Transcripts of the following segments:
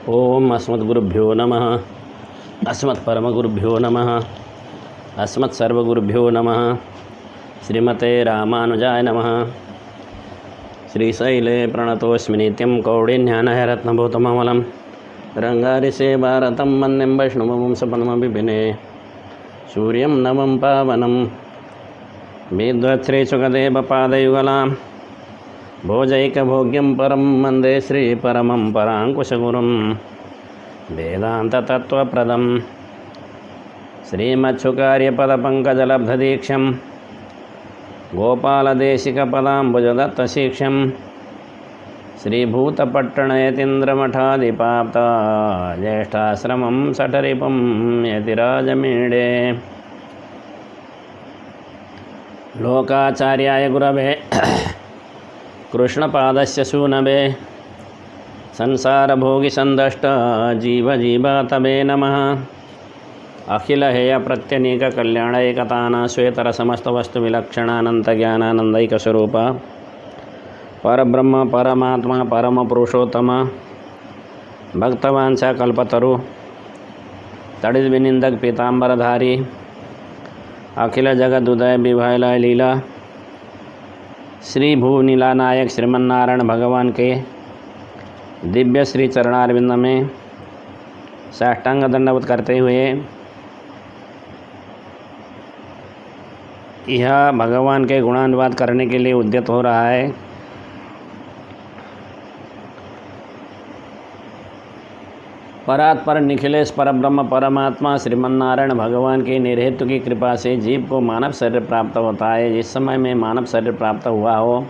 ओम अस्मद्गुरुभ्यो नमः। अस्मत्परमगुरुभ्यो नमः। अस्मत्सर्वगुरुभ्यो नमः। श्रीमते रामानुजाय नमः। श्रीशैले प्रणतोऽस्मि नित्यं कौडिन्यानयरत्नभूतममलं रङ्गारिसेवारतं वन्दें वैष्णवंशपदमभिपिने सूर्यं नवं पावनं विद्वत्श्रीसुखदेवपादयुगलां भोजैकभोग्यं परं वन्दे श्रीपरमं पराङ्कुशगुरुं वेदान्ततत्त्वप्रदं श्रीमच्छुकार्यपदपङ्कजलब्धदीक्षं गोपालदेशिकपदाम्बुजदत्तशीक्षं श्रीभूतपट्टणयतीन्द्रमठादिपाप्ता ज्येष्ठाश्रमं सठरिपुं यतिराजमीडे लोकाचार्याय गुरवे कृष्णपादस्य सूनवे संसारभोगिसन्दष्ट जीवजीवातवे नमः। अखिलहेयप्रत्यनीककल्याणैकताना श्वेतरसमस्तवस्तुविलक्षणानन्तज्ञानानन्दैकस्वरूप परब्रह्म परमात्मा परमपुरुषोत्तम भक्तवांछाकल्पतरु तड़िद्विनिन्दक पीताम्बरधारी अखिल जगदुदय विभयलय लीला श्री भूनीला नायक श्रीमन्नारायण भगवान के दिव्य श्री चरणारविंद में साष्टांग दंडवत करते हुए यह भगवान के गुणानुवाद करने के लिए उद्यत हो रहा है। परात्पर निखिलेश परब्रह्म परमात्मा श्रीमन्नारायण भगवान की निर्हेतु की कृपा से जीव को मानव शरीर प्राप्त होता है। जिस समय में मानव शरीर प्राप्त हुआ हो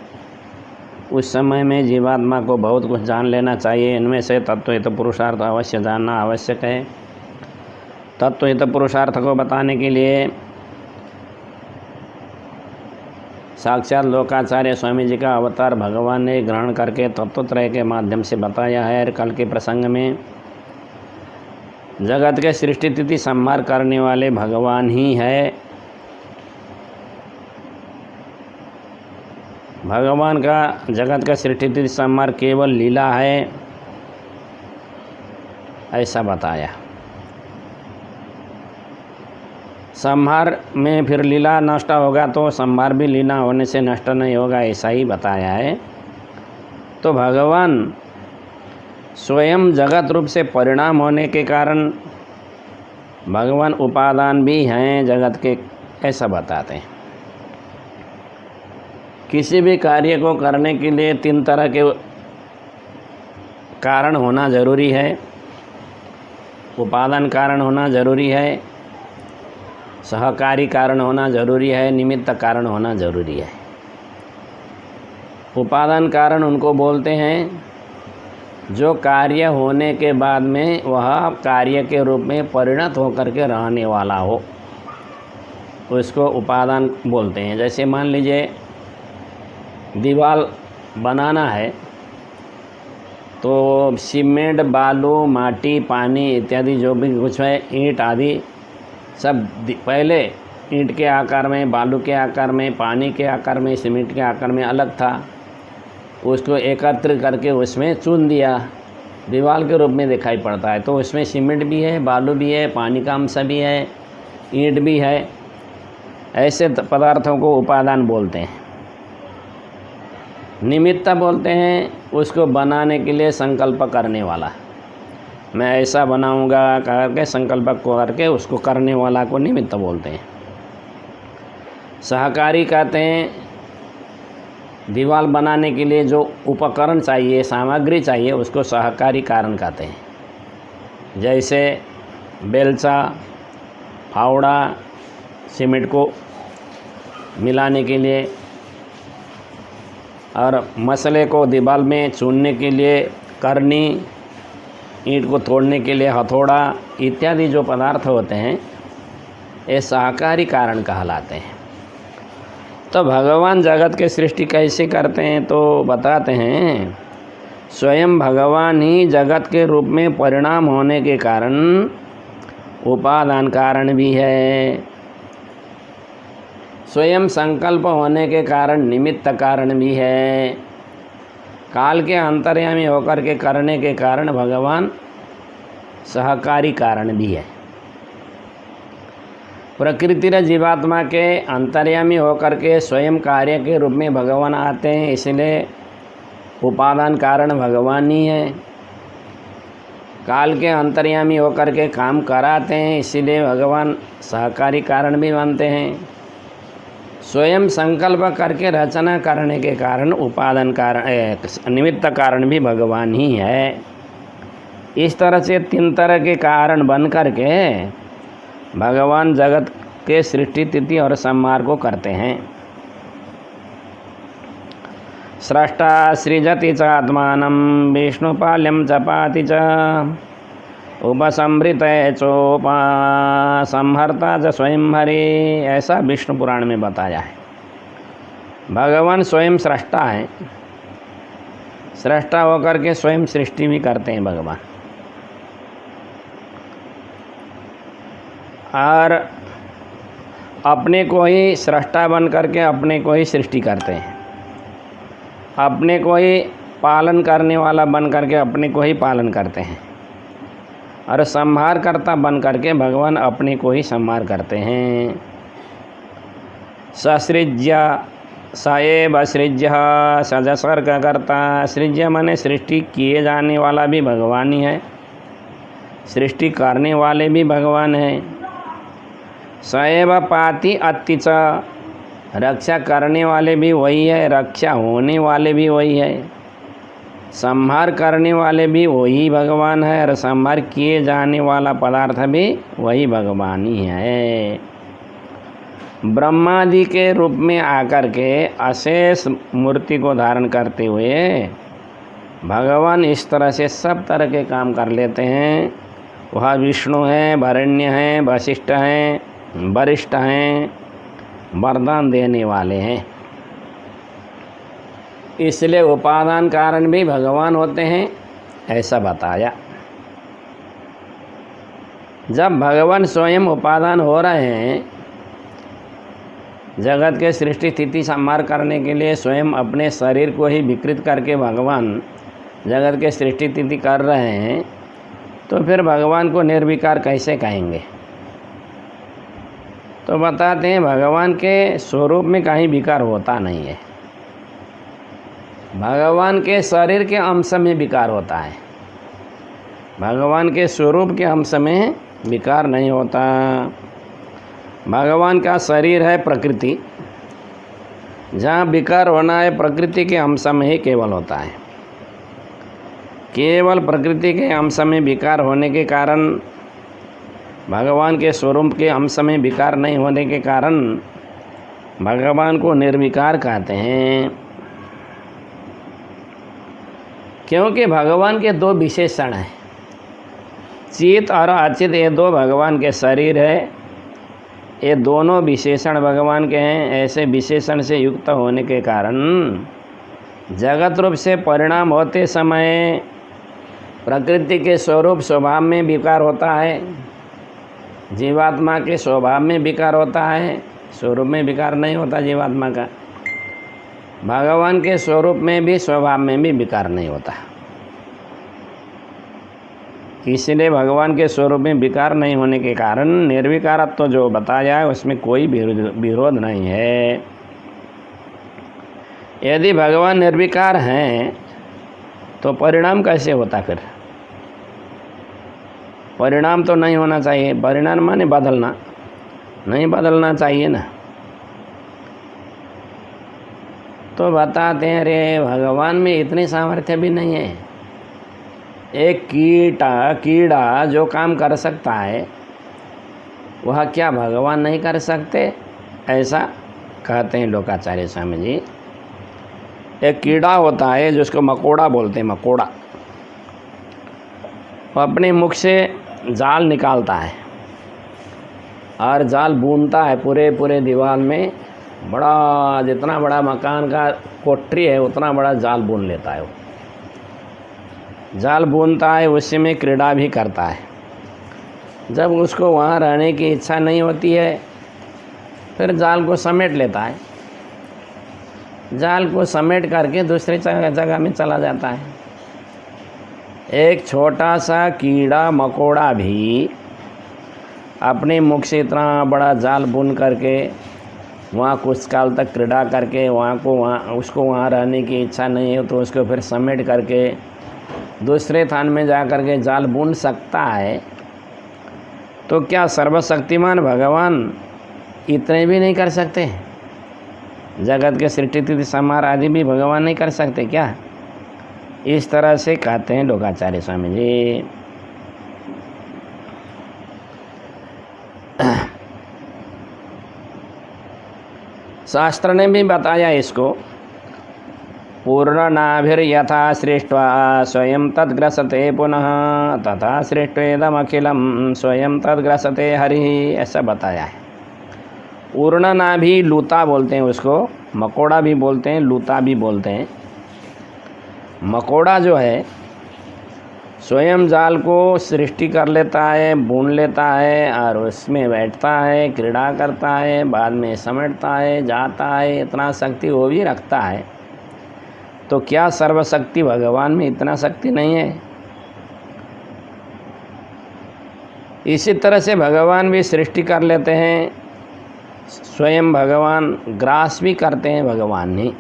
उस समय में जीवात्मा को बहुत कुछ जान लेना चाहिए। इनमें से तत्वहित पुरुषार्थ अवश्य जानना आवश्यक है। तत्वहित पुरुषार्थ को बताने के लिए साक्षात लोकाचार्य स्वामी जी का अवतार भगवान ने ग्रहण करके तत्वत्रय के माध्यम से बताया है। कल के प्रसंग में जगत के सृष्टि तिथि संहार करने वाले भगवान ही है। भगवान का जगत का सृष्टि तिथि संहार केवल लीला है ऐसा बताया। संहार में फिर लीला नष्ट होगा तो संहार भी लीला होने से नष्ट नहीं होगा ऐसा ही बताया है। तो भगवान स्वयं जगत रूप से परिणाम होने के कारण भगवान उपादान भी हैं जगत के ऐसा बताते हैं। किसी भी कार्य को करने के लिए तीन तरह के कारण होना जरूरी है। उपादान कारण होना जरूरी है, सहकारी कारण होना जरूरी है, निमित्त कारण होना जरूरी है। उपादान कारण उनको बोलते हैं जो कार्य होने के बाद में वह कार्य के रूप में परिणत होकर के रहने वाला हो उसको उपादान बोलते हैं। जैसे मान लीजिए दीवार बनाना है तो सीमेंट बालू माटी पानी इत्यादि जो भी कुछ है ईंट आदि सब पहले ईंट के आकार में बालू के आकार में पानी के आकार में सीमेंट के आकार में अलग था। उसको एकत्र करके उसमें चुन दिया दीवार के रूप में दिखाई पड़ता है। तो उसमें सीमेंट भी है बालू भी है पानी का अंश भी है ईंट भी है। ऐसे पदार्थों को उपादान बोलते हैं। निमित्त बोलते हैं उसको बनाने के लिए संकल्प करने वाला। मैं ऐसा बनाऊंगा करके संकल्प को करके उसको करने वाला को निमित्त बोलते हैं। सहकारी कहते हैं दीवार बनाने के लिए जो उपकरण चाहिए सामग्री चाहिए उसको सहकारी कारण कहते हैं। जैसे बेलचा फावड़ा सीमेंट को मिलाने के लिए और मसले को दीवार में चुनने के लिए करनी ईंट को तोड़ने के लिए हथौड़ा इत्यादि जो पदार्थ होते हैं ये सहकारी कारण कहलाते हैं। तो भगवान जगत के सृष्टि कैसे करते हैं तो बताते हैं स्वयं भगवान ही जगत के रूप में परिणाम होने के कारण उपादान कारण भी है। स्वयं संकल्प होने के कारण निमित्त कारण भी है। काल के अंतर्यामी होकर के करने के कारण भगवान सहकारी कारण भी है। प्रकृति र जीवात्मा के अंतर्यामी होकर के स्वयं कार्य के रूप में भगवान आते हैं, इसलिए उपादान कारण भगवान ही है। काल के अंतर्यामी होकर के काम कराते हैं, इसीलिए भगवान सहकारी कारण भी बनते हैं। स्वयं संकल्प करके रचना करने के कारण उपादान कारण निमित्त कारण भी भगवान ही है। इस तरह से 3 तरह के कारण बन करके भगवान जगत के सृष्टि तिथि और संहार को करते हैं। स्रष्टा सृजति च आत्मानं विष्णुपाल्यं च पाति च उपसंहृत चोपसंहर्ता च स्वयं हरि, ऐसा विष्णु पुराण में बताया है। भगवान स्वयं स्रष्टा है, स्रष्टा होकर के स्वयं सृष्टि भी करते हैं भगवान, और अपने को ही स्रष्टा बन करके अपने को ही सृष्टि करते हैं, अपने को ही पालन करने वाला बन करके अपने को ही पालन करते हैं, और संहार करता बन करके भगवान अपने को ही संहार करते हैं। ससृज्य स एव सृज्य सजसर्ग करता, सृज्य माने सृष्टि किए जाने वाला भी भगवान ही है, सृष्टि करने वाले भी भगवान हैं। स एव पाति अति च, रक्षा करने वाले भी वही है, रक्षा होने वाले भी वही है, संहार करने वाले भी वही भगवान है, और संहार किए जाने वाला पदार्थ भी वही भगवान ही है। ब्रह्मादि के रूप में आकर के अशेष मूर्ति को धारण करते हुए भगवान इस तरह से सब तरह के काम कर लेते हैं। वह विष्णु हैं, वरेण्य हैं, वशिष्ठ हैं, वरिष्ठ हैं, वरदान देने वाले हैं, इसलिए उपादान कारण भी भगवान होते हैं, ऐसा बताया। जब भगवान स्वयं उपादान हो रहे हैं, जगत के सृष्टि स्थिति संहार करने के लिए स्वयं अपने शरीर को ही विकृत करके भगवान जगत के सृष्टि स्थिति कर रहे हैं, तो फिर भगवान को निर्विकार कैसे कहेंगे? तो बताते हैं भगवान के स्वरूप में कहीं विकार होता नहीं है, भगवान के शरीर के अंश में विकार होता है, भगवान के स्वरूप के अंश में विकार नहीं होता। भगवान का शरीर है प्रकृति, जहाँ विकार होना है प्रकृति के अंश में ही केवल होता है। केवल प्रकृति के अंश में विकार होने के कारण, भगवान के स्वरूप के अंश में विकार नहीं होने के कारण भगवान को निर्विकार कहते हैं। क्योंकि भगवान के 2 विशेषण हैं, चित और अचित, ये 2 भगवान के शरीर है, ये दोनों विशेषण भगवान के हैं। ऐसे विशेषण से युक्त होने के कारण जगत रूप से परिणाम होते समय प्रकृति के स्वरूप स्वभाव में विकार होता है, जीवात्मा के स्वभाव में विकार होता है, स्वरूप में विकार नहीं होता जीवात्मा का। भगवान के स्वरूप में भी स्वभाव में भी विकार नहीं होता, इसलिए भगवान के स्वरूप में विकार नहीं होने के कारण निर्विकारत्व तो जो बताया है उसमें कोई विरोध नहीं है। यदि भगवान निर्विकार हैं तो परिणाम कैसे होता? फिर परिणाम तो नहीं होना चाहिए, परिणाम माने बदलना, नहीं बदलना चाहिए ना। तो बताते हैं रे भगवान में इतनी सामर्थ्य भी नहीं है। एक कीड़ा जो काम कर सकता है वह क्या भगवान नहीं कर सकते? ऐसा कहते हैं लोकाचार्य स्वामी जी। एक कीड़ा होता है जिसको मकोड़ा बोलते हैं, मकोड़ा, वो अपने मुख से जाल निकालता है और जाल बुनता है पूरे दीवार में, बड़ा जितना बड़ा मकान का कोठरी है उतना बड़ा जाल बुन लेता है। वो जाल बुनता है, उसी में क्रीड़ा भी करता है। जब उसको वहाँ रहने की इच्छा नहीं होती है फिर जाल को समेट लेता है, जाल को समेट करके दूसरे जगह में चला जाता है। एक छोटा सा कीड़ा मकोड़ा भी अपने मुख से इतना बड़ा जाल बुन करके वहाँ कुछ काल तक क्रीड़ा करके उसको वहाँ रहने की इच्छा नहीं है तो उसको फिर समेट करके दूसरे स्थान में जा कर के जाल बुन सकता है। तो क्या सर्वशक्तिमान भगवान इतने भी नहीं कर सकते? जगत के सृष्टि तिथि संहार आदि भी भगवान नहीं कर सकते क्या? इस तरह से कहते हैं लोकाचार्य स्वामी जी। शास्त्र ने भी बताया इसको, पूर्णनाभिर यथा सृष्ट्वा स्वयं तद्ग्रसते पुनः तथा सृष्टेदमखिलम स्वयं तद्ग्रसते हरि, ऐसा बताया है। पूर्णनाभि लूता बोलते हैं उसको, मकोड़ा भी बोलते हैं, लूता भी बोलते हैं। मकोड़ा जो है स्वयं जाल को सृष्टि कर लेता है, बुन लेता है और उसमें बैठता है, क्रीड़ा करता है, बाद में समेटता है, जाता है, इतना शक्ति वो भी रखता है। तो क्या सर्वशक्ति भगवान में इतना शक्ति नहीं है? इसी तरह से भगवान भी सृष्टि कर लेते हैं, स्वयं भगवान ग्रास भी करते हैं भगवान ही।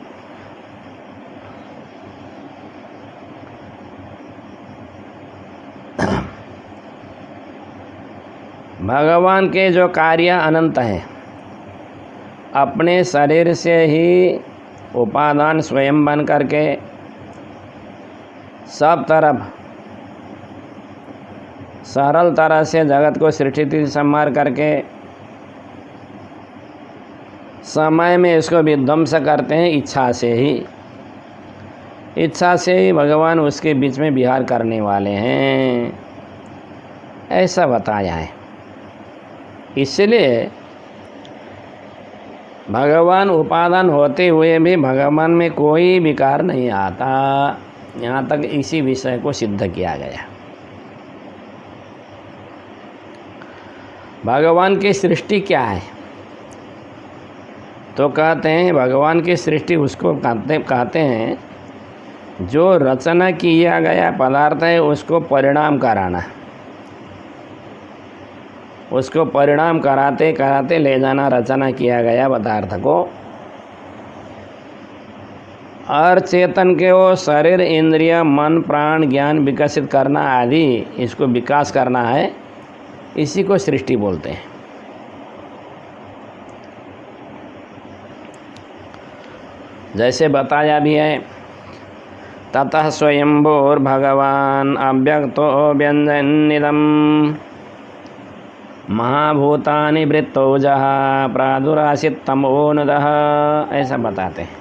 भगवान के जो कार्य अनंत हैं, अपने शरीर से ही उपादान स्वयं बन करके सब तरफ सरल तरह से जगत को सृष्टि संहार करके समय में इसको विध्वंस करते हैं। इच्छा से ही भगवान उसके बीच में विहार करने वाले हैं, ऐसा बताया है। इसलिए भगवान उपादान होते हुए भी भगवान में कोई विकार नहीं आता। यहाँ तक इसी विषय को सिद्ध किया गया। भगवान की सृष्टि क्या है? तो कहते हैं भगवान की सृष्टि उसको कहते हैं जो रचना किया गया पदार्थ है उसको परिणाम कराना, उसको परिणाम कराते कराते ले जाना, रचना किया गया पदार्थ को। और चेतन के वो शरीर, इंद्रिय, मन, प्राण, ज्ञान विकसित करना आदि, इसको विकास करना है, इसी को सृष्टि बोलते हैं। जैसे बताया भी है, ततः स्वयंभूर्भगवान् अव्यक्तो व्यञ्जन्निदं महाभूतानि वृत्तौजः प्रादुरासित तमोनुदः, ऐसा बताते हैं।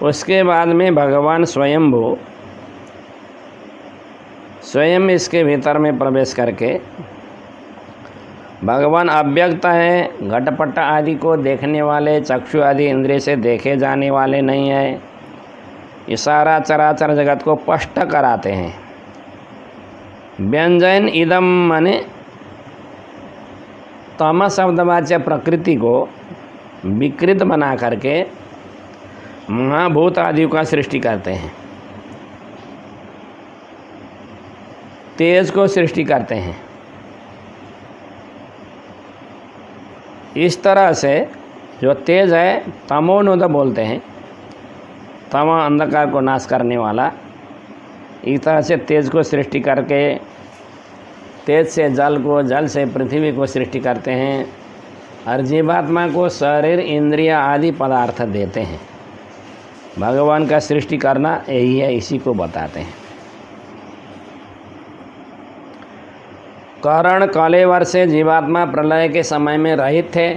उसके बाद में भगवान स्वयंभू स्वयं इसके भीतर में प्रवेश करके, भगवान अव्यक्त है, घटपट आदि को देखने वाले, चक्षु आदि इंद्रिय से देखे जाने वाले नहीं है। ये सारा चराचर जगत को स्पष्ट कराते हैं। व्यंजन इदम माने तम शब्दवाच्य प्रकृति को विकृत बना करके महाभूत आदि का सृष्टि करते हैं, तेज को सृष्टि करते हैं। इस तरह से जो तेज है तमोनुद बोलते हैं, तम अंधकार को नाश करने वाला। इस तरह से तेज को सृष्टि करके, तेज से जल को, जल से पृथ्वी को सृष्टि करते हैं और जीवात्मा को शरीर, इंद्रिय आदि पदार्थ देते हैं। भगवान का सृष्टि करना यही है, इसी को बताते हैं। कारण कलेवर से जीवात्मा प्रलय के समय में रहित थे।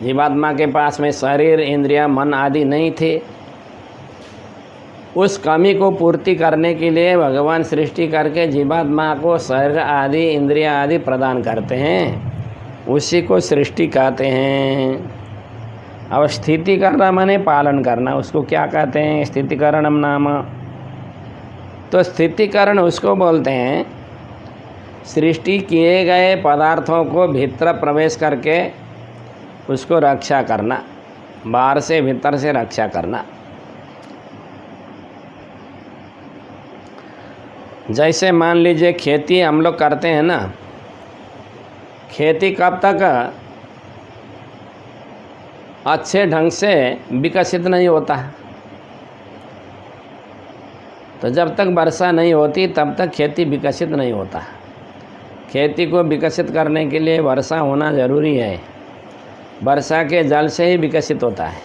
जीवात्मा के पास में शरीर, इंद्रिय, मन आदि नहीं थे। उस कमी को पूर्ति करने के लिए भगवान सृष्टि करके जीवात्मा को शरीर आदि, इंद्रिय आदि प्रदान करते हैं, उसी को सृष्टि कहते हैं। अब स्थिति करना माने पालन करना, उसको क्या कहते हैं? स्थितिकरणम नाम। तो स्थितिकरण उसको बोलते हैं सृष्टि किए गए पदार्थों को भीतर प्रवेश करके उसको रक्षा करना, बाहर से भीतर से रक्षा करना। जैसे मान लीजिए खेती हम लोग करते हैं ना, खेती कब तक अच्छे ढंग से विकसित नहीं होता है, तो जब तक वर्षा नहीं होती तब तक खेती विकसित नहीं होता। खेती को विकसित करने के लिए वर्षा होना ज़रूरी है। वर्षा के जल से ही विकसित होता है।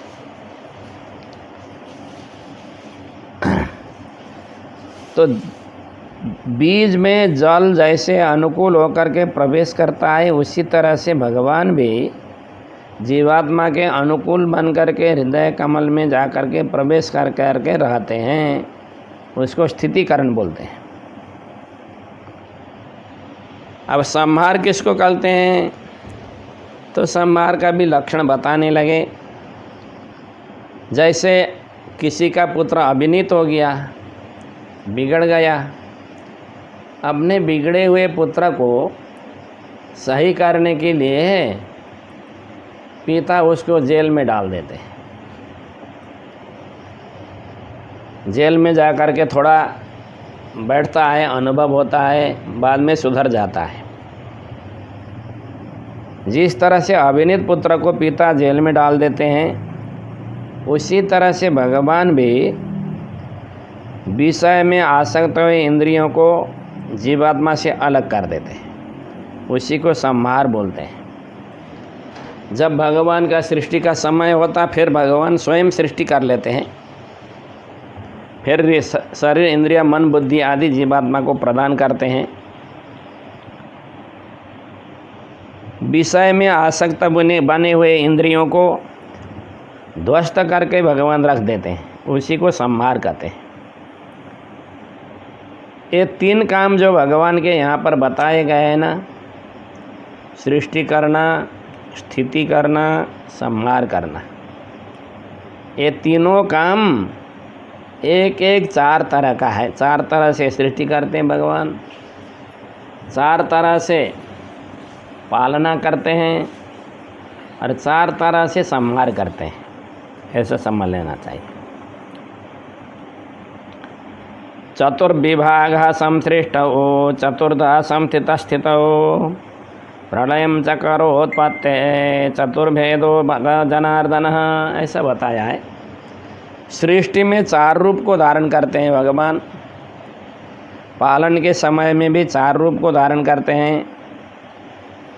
तो बीज में जल जैसे अनुकूल होकर के प्रवेश करता है, उसी तरह से भगवान भी जीवात्मा के अनुकूल बन करके हृदय कमल में जा कर के प्रवेश कर के रहते हैं। उसको स्थितिकरण बोलते हैं। अब संहार किसको कहते हैं, तो संहार का भी लक्षण बताने लगे। जैसे किसी का पुत्र अभिनीत हो गया, बिगड़ गया, अपने बिगड़े हुए पुत्र को सही करने के लिए पिता उसको जेल में डाल देते हैं। जेल में जा कर के थोड़ा बैठता है, अनुभव होता है, बाद में सुधर जाता है। जिस तरह से अभिनीत पुत्र को पिता जेल में डाल देते हैं, उसी तरह से भगवान भी विषय में आसक्त हुए इंद्रियों को जीवात्मा से अलग कर देते हैं। उसी को संहार बोलते हैं। जब भगवान का सृष्टि का समय होता, फिर भगवान स्वयं सृष्टि कर लेते हैं। फिर शरीर, इंद्रिय, मन, बुद्धि आदि जीवात्मा को प्रदान करते हैं। विषय में आसक्त बने हुए इंद्रियों को ध्वस्त करके भगवान रख देते हैं। उसी को संहार कहते हैं। ये तीन काम जो भगवान के यहाँ पर बताए गए हैं ना, सृष्टि करना, स्थिति करना, संहार करना, ये तीनों काम एक एक चार तरह का है। चार तरह से सृष्टि करते हैं भगवान, चार तरह से पालना करते हैं, और चार तरह से संहार करते हैं। ऐसा समझ लेना चाहिए। चतुर्विभागः संसृष्टौ चतुर्धा संस्थितस्थितौ प्रलयं चकरोत्पत्ते चतुर्भेदो जनार्दनः, ऐसा बताया है। सृष्टि में चार रूप को धारण करते हैं भगवान। पालन के समय में भी चार रूप को धारण करते हैं,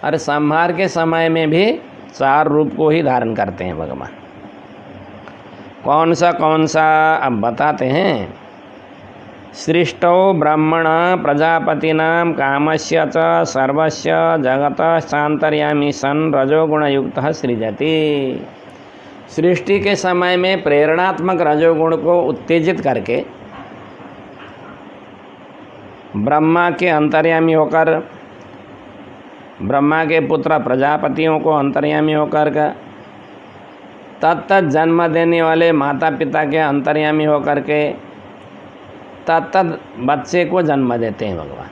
और संहार के समय में भी चार रूप को ही धारण करते हैं भगवान। कौन सा अब बताते हैं। सृष्टौ ब्रह्मण प्रजापतिनां कामस्य च सर्वस्य जगतः सान्तर्यामी सन् रजोगुणयुक्तः सृजति। सृष्टि के समय में प्रेरणात्मक रजोगुण को उत्तेजित करके ब्रह्मा के अंतर्यामी होकर, ब्रह्मा के पुत्र प्रजापतियों को अंतर्यामी होकर का, तत्त जन्म देने वाले माता पिता के अंतर्यामी होकर के तत्त बच्चे को जन्म देते हैं भगवान।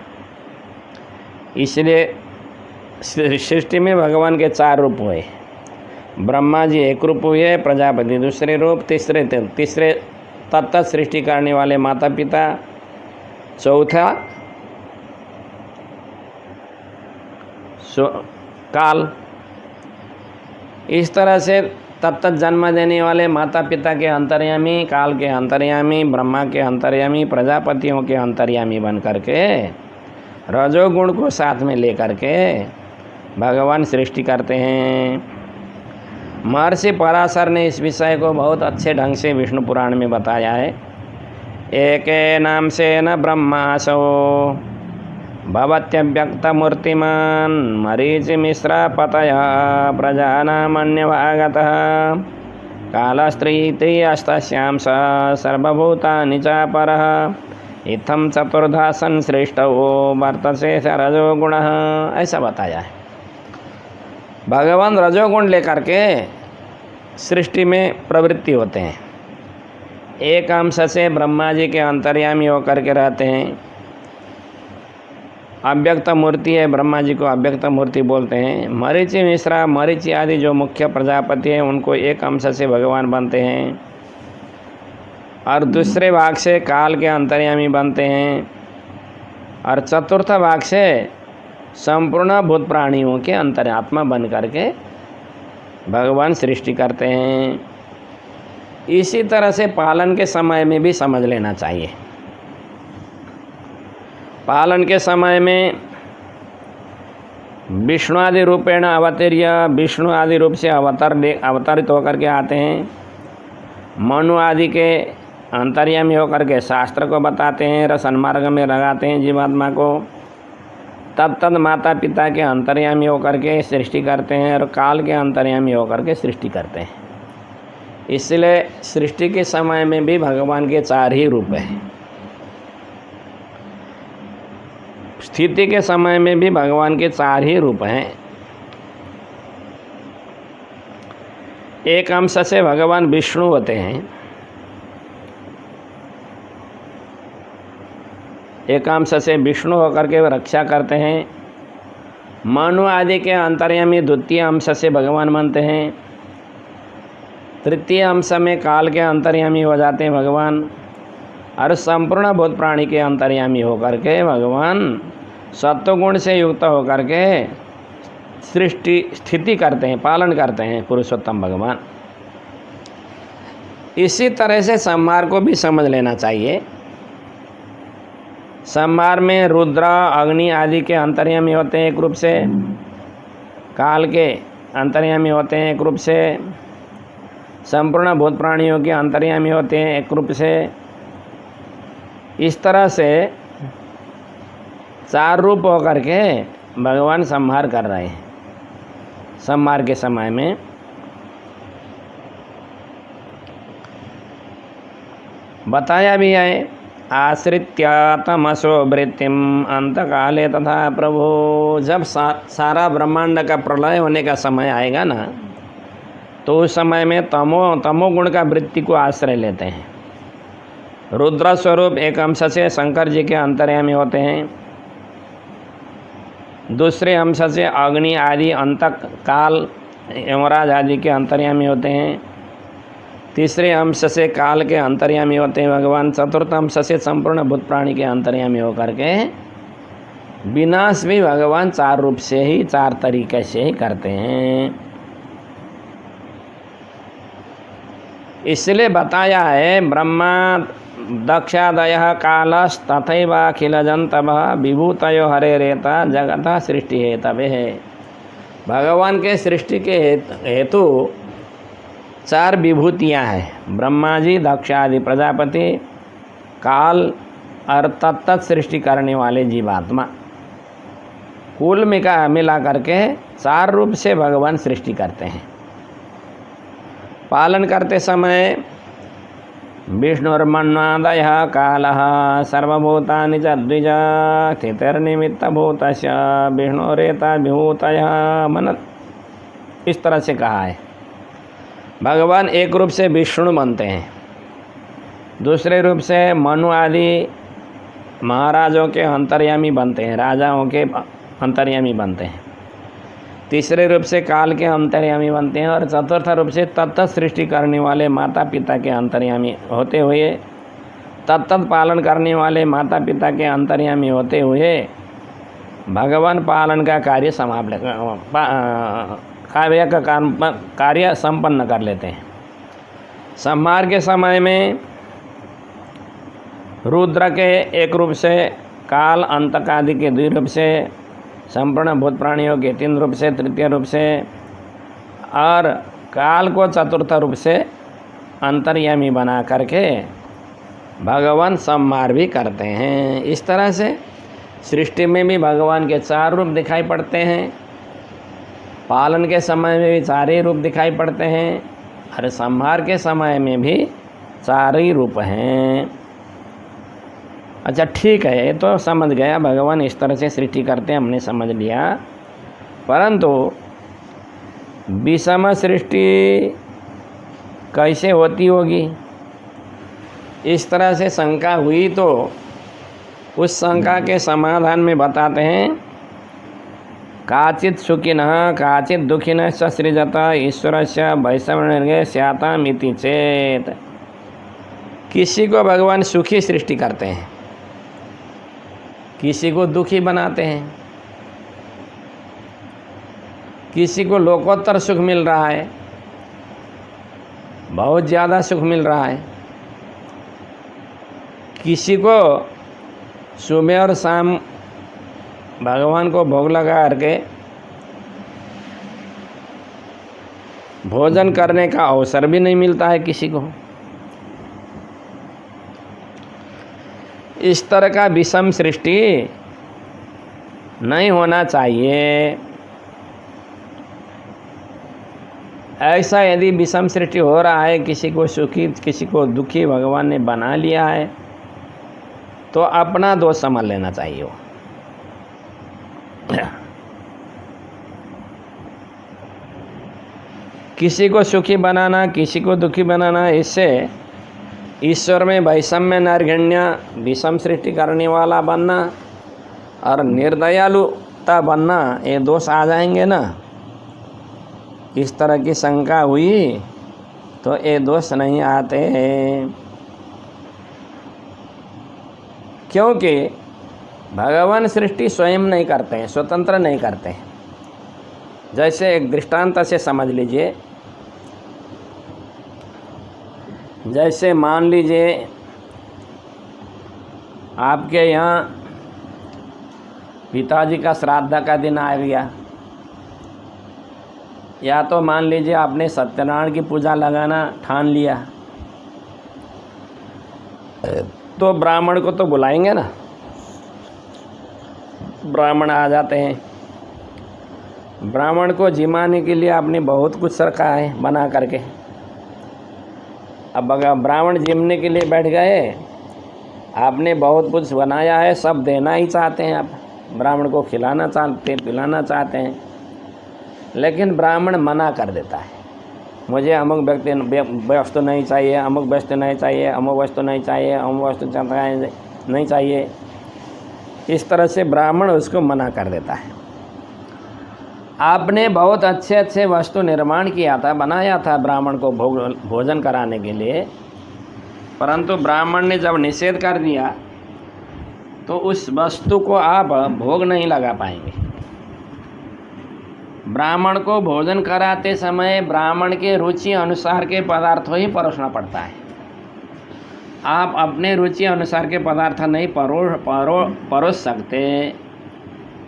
इसलिए सृष्टि में भगवान के चार रूप हुए। ब्रह्मा जी एक रूप हुए, प्रजापति दूसरे रूप, तीसरे तत्त सृष्टि करने वाले माता पिता, चौथा काल। इस तरह से तत्त जन्म देने वाले माता पिता के अंतर्यामी, काल के अंतर्यामी, ब्रह्मा के अंतर्यामी, प्रजापतियों के अंतर्यामी बन करके रजोगुण को साथ में लेकर के भगवान सृष्टि करते हैं। महर्षि पराशर ने इस विषय को बहुत अच्छे ढंग से विष्णु पुराण में बताया है। एके नाम से न ब्रह्मासो भवत्यव्यक्तमूर्तिमान् मरीचिमिश्रपतय प्रजानामन्यभागतः कालस्त्रीति अस्तस्यां स सर्वभूतानि च परः इत्थं चतुर्धा संसृष्टौ वर्तसे स रजोगुणः, ऐसा बताया है। भगवान रजोगुण लेकर के सृष्टि में प्रवृत्ति होते हैं। एक अंश से ब्रह्मा जी के अंतर्यामी होकर के रहते हैं। अव्यक्त मूर्ति है, ब्रह्मा जी को अव्यक्त मूर्ति बोलते हैं। मरीचि मिश्रा, मरीचि आदि जो मुख्य प्रजापति हैं उनको एक अंश से भगवान बनते हैं, और दूसरे भाग से काल के अंतर्यामी बनते हैं। और चतुर्थ भाग से संपूर्ण भूत प्राणियों के अंतरात्मा बन करके भगवान सृष्टि करते हैं। इसी तरह से पालन के समय में भी समझ लेना चाहिए। पालन के समय में विष्णु आदि रूपेण अवतर्य, विष्णु आदि रूप से अवतरित होकर के आते हैं। मनु आदि के अंतर्यामी होकर के शास्त्र को बताते हैं, रसन मार्ग में लगाते हैं जीवात्मा को। तत्त माता पिता के अंतर्यामी होकर के सृष्टि करते हैं और काल के अंतर्यामी होकर के सृष्टि करते हैं। इसलिए सृष्टि के समय में भी भगवान के 4 ही रूप हैं। स्थिति के समय में भी भगवान के 4 ही रूप हैं। एक अंश से भगवान विष्णु होते हैं, एक अंश से विष्णु होकर के रक्षा करते हैं। मनु आदि के अंतर्यामी द्वितीय अंश से भगवान बनते हैं। तृतीय अंश में काल के अंतर्यामी हो जाते हैं भगवान, और संपूर्ण भूत प्राणी के अंतर्यामी होकर के भगवान सत्वगुण से युक्त होकर के सृष्टि स्थिति करते हैं, पालन करते हैं पुरुषोत्तम भगवान। इसी तरह से संहार को भी समझ लेना चाहिए। संहार में रुद्र अग्नि आदि के अंतर्यामी होते हैं एक रूप से, काल के अंतर्यामी होते हैं एक रूप से, संपूर्ण भूत प्राणियों के अंतर्यामी होते हैं एक रूप से। इस तरह से 4 रूप होकर के भगवान संहार कर रहे हैं। संहार के समय में बताया भी है, आश्रित्य तमसो वृत्तिम अंतकाले तथा प्रभो। जब सारा ब्रह्मांड का प्रलय होने का समय आएगा ना, तो उस समय में तमोगुण का वृत्ति को आश्रय लेते हैं। रुद्र स्वरूप एक अंश से शंकर जी के अंतर्यामी होते हैं, दूसरे अंश से अग्नि आदि अंतक काल यमराज आदि के अंतर्यामी होते हैं, तीसरे अंश से काल के अंतर्यामी होते हैं भगवान, चतुर्थ अंश से संपूर्ण भूत प्राणी के अंतर्यामी होकर के विनाश भी भगवान 4 रूप से ही, 4 तरीके से ही करते हैं। इसलिए बताया है, ब्रह्मा दक्षादय कालस तथैवाखिल जंतव विभूतयो हरे रेता जगत सृष्टि हेतवे है। भगवान के सृष्टि के हेतु 4 विभूतियाँ हैं, ब्रह्मा जी, दक्ष आदि प्रजापति, काल और तत्त सृष्टि करने वाले जीवात्मा, कुल मिला करके 4 रूप से भगवान सृष्टि करते हैं। पालन करते समय विष्णुर्मन्वादय कालः सर्वभूतानि च द्विज स्थितिर्निमित्तभूतस्य विष्णुरेता विभूतयः मन। इस तरह से कहा है। भगवान एक रूप से विष्णु बनते हैं, दूसरे रूप से मनु आदि महाराजों के अंतर्यामी बनते हैं, राजाओं के अंतर्यामी बनते हैं, तीसरे रूप से काल के अंतर्यामी बनते हैं, और चतुर्थ रूप से तत्त सृष्टि करने वाले माता पिता के अंतर्यामी होते हुए, तत्त पालन करने वाले माता पिता के अंतर्यामी होते हुए भगवान पालन का कार्य कार्य संपन्न कर लेते हैं। संहार के समय में रुद्र के एक रूप से, काल अंतक आदि के 2 रूप से, संपूर्ण भूत प्राणियों के 3 रूप से, तृतीय रूप से, और काल को चतुर्थ रूप से अंतर्यामी बना करके भगवान संहार भी करते हैं। इस तरह से सृष्टि में भी भगवान के 4 रूप दिखाई पड़ते हैं, पालन के समय में भी 4 ही रूप दिखाई पड़ते हैं, और संहार के समय में भी 4 ही रूप हैं। अच्छा ठीक है, तो समझ गया भगवान इस तरह से सृष्टि करते हैं, हमने समझ लिया। परंतु विषम सृष्टि कैसे होती होगी, इस तरह से शंका हुई, तो उस शंका के समाधान में बताते हैं, काचित सुखिनः काचित दुखिनः सृजत ईश्वरस्य वैषम्यनिर्गे स्याताम् इति चेत। किसी को भगवान सुखी सृष्टि करते हैं, किसी को दुखी बनाते हैं, किसी को लोकोत्तर सुख मिल रहा है, बहुत ज़्यादा सुख मिल रहा है, किसी को सुबह और शाम भगवान को भोग लगा करके भोजन करने का अवसर भी नहीं मिलता है किसी को। इस तरह का विषम सृष्टि नहीं होना चाहिए। ऐसा यदि विषम सृष्टि हो रहा है, किसी को सुखी किसी को दुखी भगवान ने बना लिया है, तो अपना दोष समझ लेना चाहिए वो। किसी को सुखी बनाना, किसी को दुखी बनाना, इससे ईश्वर में वैषम्य नैर्घण्य, विषम सृष्टि करने वाला बनना और निर्दयालुता बनना, ये दोष आ जाएंगे ना। इस तरह की शंका हुई तो ये दोष नहीं आते हैं, क्योंकि भगवान सृष्टि स्वयं नहीं करते हैं, स्वतंत्र नहीं करते हैं। जैसे एक दृष्टांत से समझ लीजिए, जैसे मान लीजिए आपके यहाँ पिताजी का श्राद्ध का दिन आ गया, या तो मान लीजिए आपने सत्यनारायण की पूजा लगाना ठान लिया, तो ब्राह्मण को तो बुलाएंगे ना, ब्राह्मण आ जाते हैं। ब्राह्मण को जिमाने के लिए आपने बहुत कुछ रखा है बना करके। अब अगर ब्राह्मण जिमने के लिए बैठ गए, आपने बहुत कुछ बनाया है, सब देना ही चाहते हैं आप, ब्राह्मण को खिलाना चाहते, पिलाना चाहते हैं, लेकिन ब्राह्मण मना कर देता है, मुझे अमुक वस्तु नहीं चाहिए, अमुक वस्तु नहीं चाहिए, अमुक वस्तु नहीं चाहिए, अमुक वस्तु नहीं चाहिए। इस तरह से ब्राह्मण उसको मना कर देता है। आपने बहुत अच्छे अच्छे वस्तु निर्माण किया था, बनाया था ब्राह्मण को भोजन कराने के लिए, परंतु ब्राह्मण ने जब निषेध कर दिया तो उस वस्तु को आप भोग नहीं लगा पाएंगे। ब्राह्मण को भोजन कराते समय ब्राह्मण के रुचि अनुसार के पदार्थों ही परोसना पड़ता है। आप अपने रुचि अनुसार के पदार्थ नहीं परोस सकते,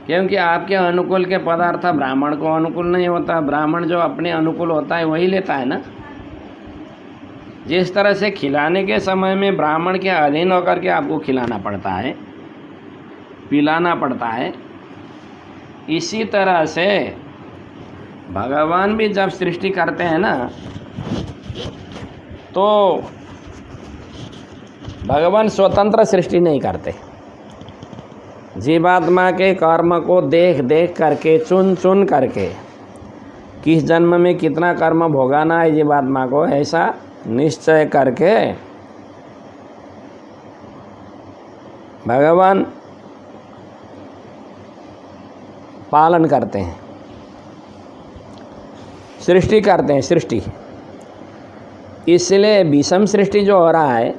क्योंकि आपके अनुकूल के पदार्थ ब्राह्मण को अनुकूल नहीं होता। ब्राह्मण जो अपने अनुकूल होता है वही लेता है ना। जिस तरह से खिलाने के समय में ब्राह्मण के अधीन होकर के आपको खिलाना पड़ता है, पिलाना पड़ता है, इसी तरह से भगवान भी जब सृष्टि करते हैं ना, तो भगवान स्वतंत्र सृष्टि नहीं करते। जीवात्मा के कर्म को देख देख करके, चुन चुन करके, किस जन्म में कितना कर्म भोगाना है जीवात्मा को, ऐसा निश्चय करके भगवान पालन करते हैं, सृष्टि करते हैं, सृष्टि। इसलिए विषम सृष्टि जो हो रहा है,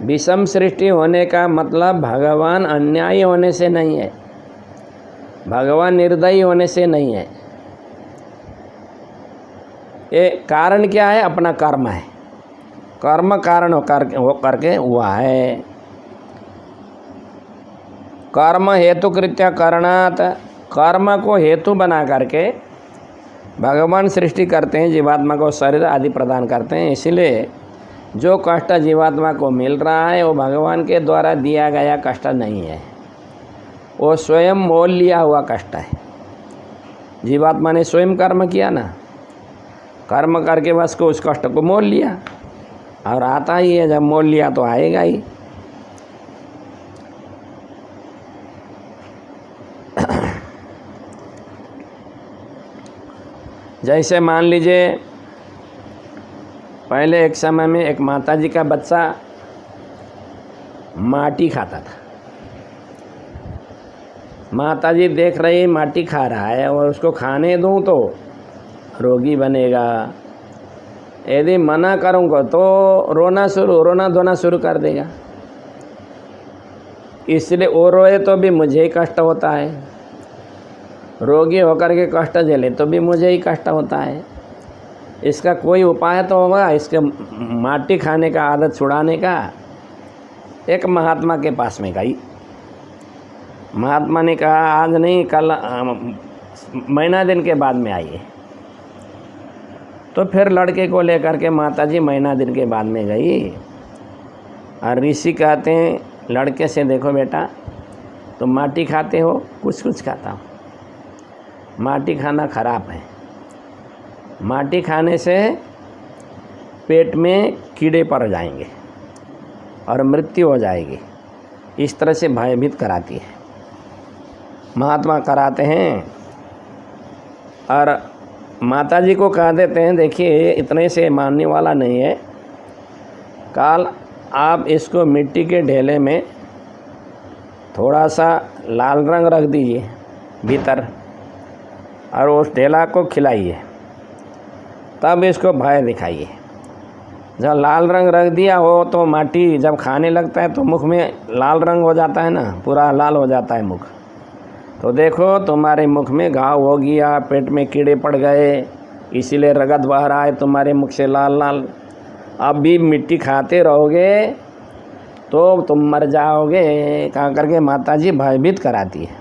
विषम सृष्टि होने का मतलब भगवान अन्यायी होने से नहीं है, भगवान निर्दयी होने से नहीं है। ये कारण क्या है? अपना कर्म है, कर्म कारण हो करके हुआ है। कर्म हेतु कृत्य करणात, कर्म को हेतु बना करके भगवान सृष्टि करते हैं, जीवात्मा को शरीर आदि प्रदान करते हैं। इसलिए जो कष्ट जीवात्मा को मिल रहा है वो भगवान के द्वारा दिया गया कष्ट नहीं है, वो स्वयं मोल लिया हुआ कष्ट है। जीवात्मा ने स्वयं कर्म किया ना, कर्म करके बस को उस कष्ट को मोल लिया, और आता ही है, जब मोल लिया तो आएगा ही। जैसे मान लीजिए पहले एक समय में एक माताजी का बच्चा माटी खाता था। माताजी देख रही माटी खा रहा है और उसको खाने दूं तो रोगी बनेगा, यदि मना करूँगा तो रोना धोना शुरू कर देगा। इसलिए वो रोए तो भी मुझे ही कष्ट होता है, रोगी होकर के कष्ट झेले तो भी मुझे ही कष्ट होता है। इसका कोई उपाय तो होगा, इसके माटी खाने का आदत छुड़ाने का। एक महात्मा के पास में गई, महात्मा ने कहा आज नहीं कल महीना दिन के बाद में आइए। तो फिर लड़के को लेकर के माताजी महीना दिन के बाद में गई और ऋषि कहते हैं लड़के से, देखो बेटा तुम माटी खाते हो, कुछ कुछ खाता हो, माटी खाना खराब है, माटी खाने से पेट में कीड़े पड़ जाएंगे और मृत्यु हो जाएगी। इस तरह से भयभीत कराती है, महात्मा कराते हैं। और माताजी को कह देते हैं देखिए इतने से मानने वाला नहीं है, कल आप इसको मिट्टी के ढेले में थोड़ा सा लाल रंग रख दीजिए भीतर और उस ढेला को खिलाइए, तब इसको भय दिखाइए। जब लाल रंग रख दिया हो तो माटी जब खाने लगता है तो मुख में लाल रंग हो जाता है ना, पूरा लाल हो जाता है मुख। तो देखो तुम्हारे मुख में घाव हो गया, पेट में कीड़े पड़ गए, इसीलिए रगत बह रहा है तुम्हारे मुख से लाल लाल। अब भी मिट्टी खाते रहोगे तो तुम मर जाओगे, कहा करके माताजी भयभीत कराती है।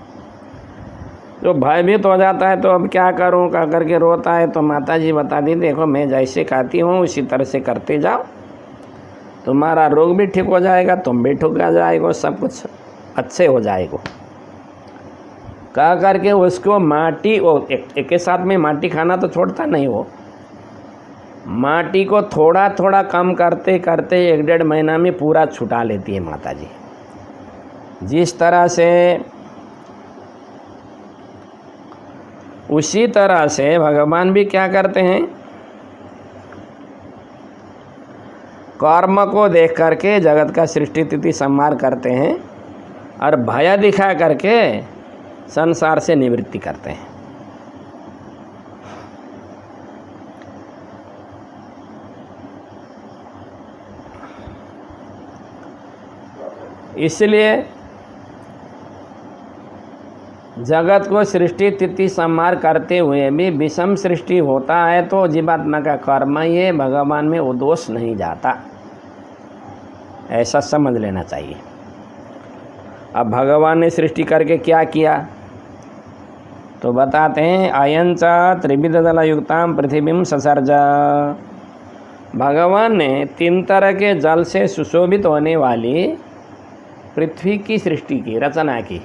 जो भयभीत हो जाता है तो अब क्या करूं कहा करके रोता है, तो माताजी बता दी देखो मैं जैसे खाती हूँ उसी तरह से करते जाओ, तुम्हारा रोग भी ठीक हो जाएगा, तुम भी ठीक हो जाएगा, सब कुछ अच्छे हो जाएगा। कह करके उसको माटी एक के साथ में माटी खाना तो छोड़ता नहीं, वो माटी को थोड़ा थोड़ा कम करते करते 1-1.5 महीना में पूरा छुटा लेती है माताजी। जिस तरह से उसी तरह से भगवान भी क्या करते हैं, कर्म को देख करके जगत का सृष्टि स्थिति संहार करते हैं और भय दिखा करके संसार से निवृत्ति करते हैं। इसलिए जगत को सृष्टि स्थिति संहार करते हुए भी विषम सृष्टि होता है तो जीवात्मा का कर्म ये भगवान में वो दोष नहीं जाता, ऐसा समझ लेना चाहिए। अब भगवान ने सृष्टि करके क्या किया तो बताते हैं, अयंच त्रिविध दल युक्ताम पृथ्वीम ससर्ज। भगवान ने 3 तरह के जल से सुशोभित होने वाली पृथ्वी की सृष्टि की, रचना की।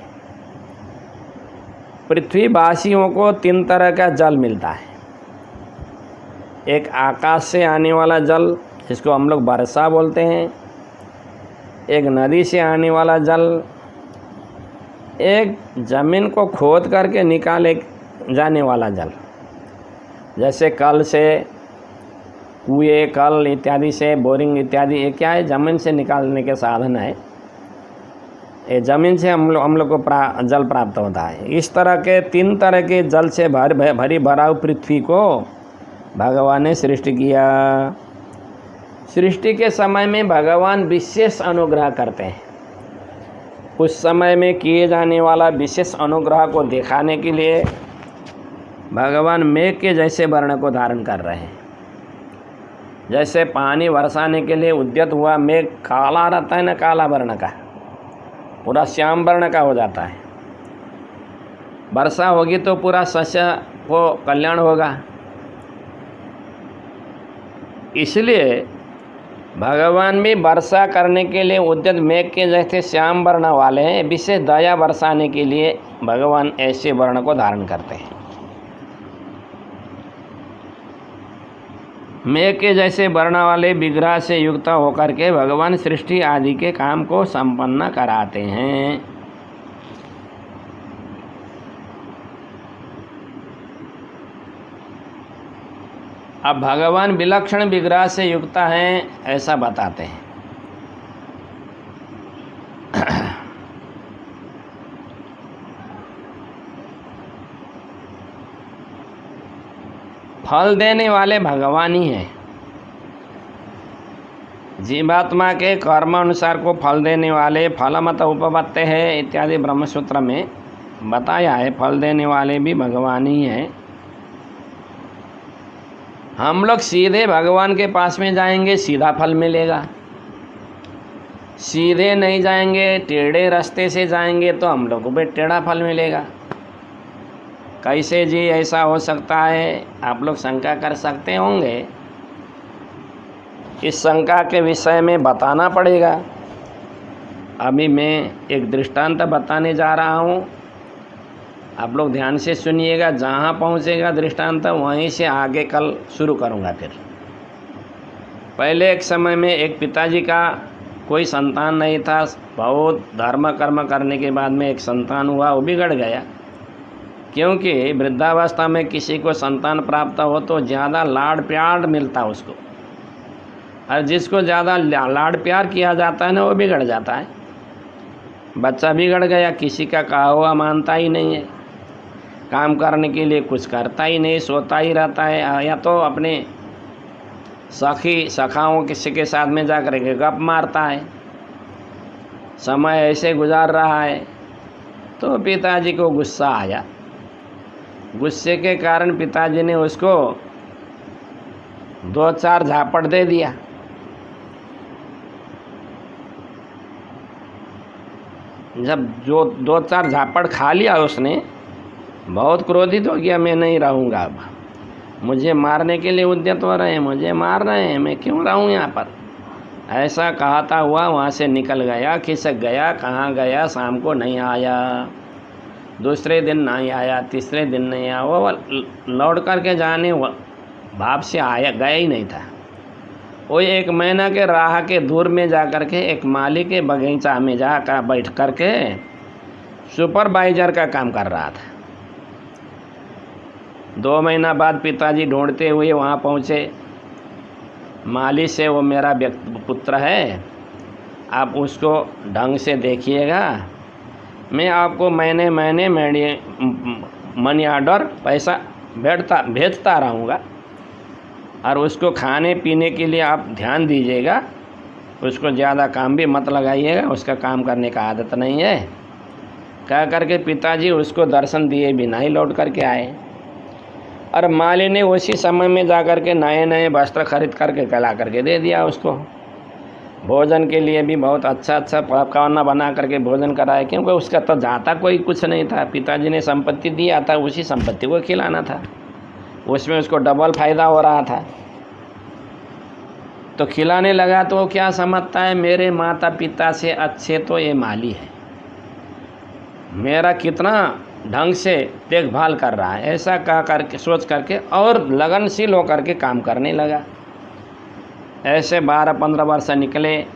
पृथ्वीवासियों को 3 तरह का जल मिलता है। एक आकाश से आने वाला जल जिसको हम लोग वर्षा बोलते हैं, एक नदी से आने वाला जल, एक ज़मीन को खोद करके निकाले जाने वाला जल, जैसे कल से, कुएं, कल इत्यादि से, बोरिंग इत्यादि, ये क्या है, ज़मीन से निकालने के साधन है। ये ज़मीन से हम लोग को जल प्राप्त होता है। इस तरह के 3 तरह के जल से भरी भराव पृथ्वी को भगवान ने सृष्टि किया। सृष्टि के समय में भगवान विशेष अनुग्रह करते हैं। उस समय में किए जाने वाला विशेष अनुग्रह को दिखाने के लिए भगवान मेघ के जैसे वर्ण को धारण कर रहे हैं। जैसे पानी बरसाने के लिए उद्यत हुआ मेघ काला रहता है ना, काला वर्ण का, पूरा श्याम वर्ण का हो जाता है। वर्षा होगी तो पूरा सस्य को कल्याण होगा। इसलिए भगवान भी वर्षा करने के लिए उद्यत मेघ के जैसे श्याम वर्ण वाले हैं। विशेष दया बरसाने के लिए भगवान ऐसे वर्ण को धारण करते हैं। मेघ के जैसे वर्ण वाले विग्रह से युक्त होकर के भगवान सृष्टि आदि के काम को संपन्न कराते हैं। अब भगवान विलक्षण विग्रह से युक्त हैं ऐसा बताते हैं। फल देने वाले भगवान ही हैं। जीवात्मा के कर्म अनुसार को फल देने वाले फलमत उपपत्ति है इत्यादि ब्रह्मसूत्र में बताया है। फल देने वाले भी भगवान ही हैं। हम लोग सीधे भगवान के पास में जाएंगे, सीधा फल मिलेगा। सीधे नहीं जाएंगे, टेढ़े रास्ते से जाएंगे तो हम लोग को भी टेढ़ा फल मिलेगा। कैसे जी ऐसा हो सकता है? आप लोग शंका कर सकते होंगे। इस शंका के विषय में बताना पड़ेगा। अभी मैं एक दृष्टांत बताने जा रहा हूँ, आप लोग ध्यान से सुनिएगा। जहाँ पहुँचेगा दृष्टांत वहीं से आगे कल शुरू करूँगा। फिर पहले एक समय में एक पिताजी का कोई संतान नहीं था। बहुत धर्म कर्म करने के बाद में एक संतान हुआ, वो बिगड़ गया। क्योंकि वृद्धावस्था में किसी को संतान प्राप्त हो तो ज़्यादा लाड़ प्यार मिलता उसको, और जिसको ज़्यादा लाड़ प्यार किया जाता है ना, वो बिगड़ जाता है। बच्चा बिगड़ गया, किसी का कहा हुआ मानता ही नहीं है, काम करने के लिए कुछ करता ही नहीं, सोता ही रहता है, या तो अपने सखाओं किसी के साथ में जा कर के गप मारता है। समय ऐसे गुजार रहा है। तो पिताजी को गुस्सा आया। गुस्से के कारण पिताजी ने उसको 2-4 झापड़ दे दिया। जब जो 2-4 झापड़ खा लिया उसने, बहुत क्रोधित हो गया। मैं नहीं रहूँगा, अब मुझे मारने के लिए उद्यत हो रहे हैं, मुझे मार रहे हैं, मैं क्यों रहूँ यहाँ पर। ऐसा कहता हुआ वहाँ से निकल गया, खिसक गया। कहाँ गया? शाम को नहीं आया, दूसरे दिन नहीं आया, तीसरे दिन नहीं आया। वो लौट कर के जाने भाव से आया, गया ही नहीं था। वो 1 महीना के राह के दूर में जा कर के एक माली के बगीचा में जा कर बैठ कर के सुपरवाइज़र का काम कर रहा था। 2 महीना बाद पिताजी ढूंढते हुए वहाँ पहुँचे। माली से, वो मेरा पुत्र है, आप उसको ढंग से देखिएगा, मैं आपको महीने मनी ऑर्डर पैसा भेजता रहूँगा, और उसको खाने पीने के लिए आप ध्यान दीजिएगा, उसको ज़्यादा काम भी मत लगाइएगा, उसका काम करने का आदत नहीं है। कह करके पिताजी उसको दर्शन दिए बिना ही लौट करके आए। और माली ने उसी समय में जा कर के नए नए वस्त्र खरीद करके गला करके दे दिया उसको। भोजन के लिए भी बहुत अच्छा पकवाना बना करके भोजन कराया, क्योंकि उसका तो जाता कोई कुछ नहीं था। पिताजी ने संपत्ति दिया था, उसी संपत्ति को खिलाना था, उसमें उसको डबल फायदा हो रहा था। तो खिलाने लगा तो वो क्या समझता है, मेरे माता पिता से अच्छे तो ये माली है, मेरा कितना ढंग से देखभाल कर रहा है, ऐसा कह करके सोच करके और लगनशील होकर के काम करने लगा। ऐसे 12-15 वर्ष निकले।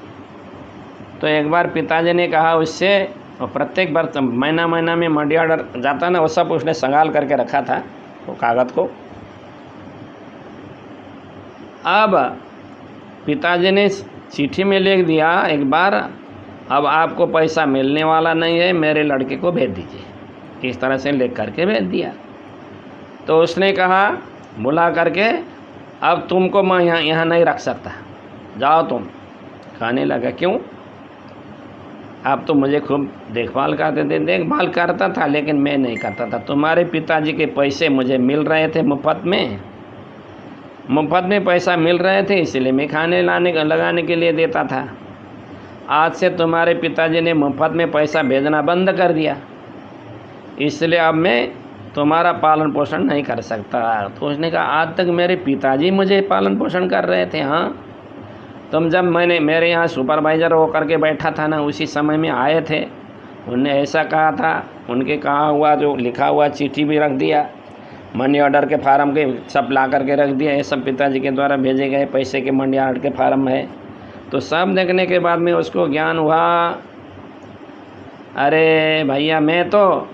तो एक बार पिताजी ने कहा उससे, और प्रत्येक बार महीना में मनी ऑर्डर जाता ना, वो सब उसने संभाल करके रखा था वो कागज़ को। अब पिताजी ने चिट्ठी में लिख दिया एक बार, अब आपको पैसा मिलने वाला नहीं है, मेरे लड़के को भेज दीजिए। इस तरह से लिख करके भेज दिया। तो उसने कहा बुला करके, अब तुमको मैं यहाँ नहीं रख सकता, जाओ तुम। खाने लगा, क्यों? आप तो मुझे खूब देखभाल करते थे। देखभाल करता था, लेकिन मैं नहीं करता था। तुम्हारे पिताजी के पैसे मुझे मिल रहे थे मुफ्त में पैसा मिल रहे थे, इसलिए मैं खाने लगाने के लिए देता था। आज से तुम्हारे पिताजी ने मुफ्त में पैसा भेजना बंद कर दिया, इसलिए अब मैं तुम्हारा पालन पोषण नहीं कर सकता। तो उसने कहा, आज तक मेरे पिताजी मुझे पालन पोषण कर रहे थे। हाँ, तुम जब मेरे यहाँ सुपरवाइज़र होकर के बैठा था ना, उसी समय में आए थे, उनने ऐसा कहा था। उनके कहा हुआ जो लिखा हुआ चिट्ठी भी रख दिया, मनी ऑर्डर के फार्म के सब ला करके रख दिया। ये सब पिताजी के द्वारा भेजे गए पैसे के मनी ऑर्डर के फार्म है। तो सब देखने के बाद में उसको ज्ञान हुआ, अरे भैया, मैं तो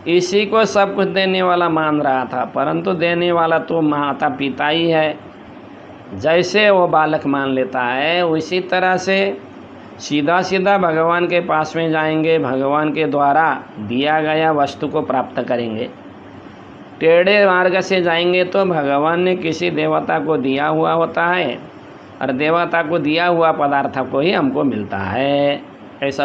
इसी को सब कुछ देने वाला मान रहा था, परंतु देने वाला तो माता पिता ही है। जैसे वो बालक मान लेता है, उसी तरह से सीधा भगवान के पास में जाएंगे, भगवान के द्वारा दिया गया वस्तु को प्राप्त करेंगे। टेढ़े मार्ग से जाएंगे तो भगवान ने किसी देवता को दिया हुआ होता है, और देवता को दिया हुआ पदार्थ को ही हमको मिलता है, ऐसा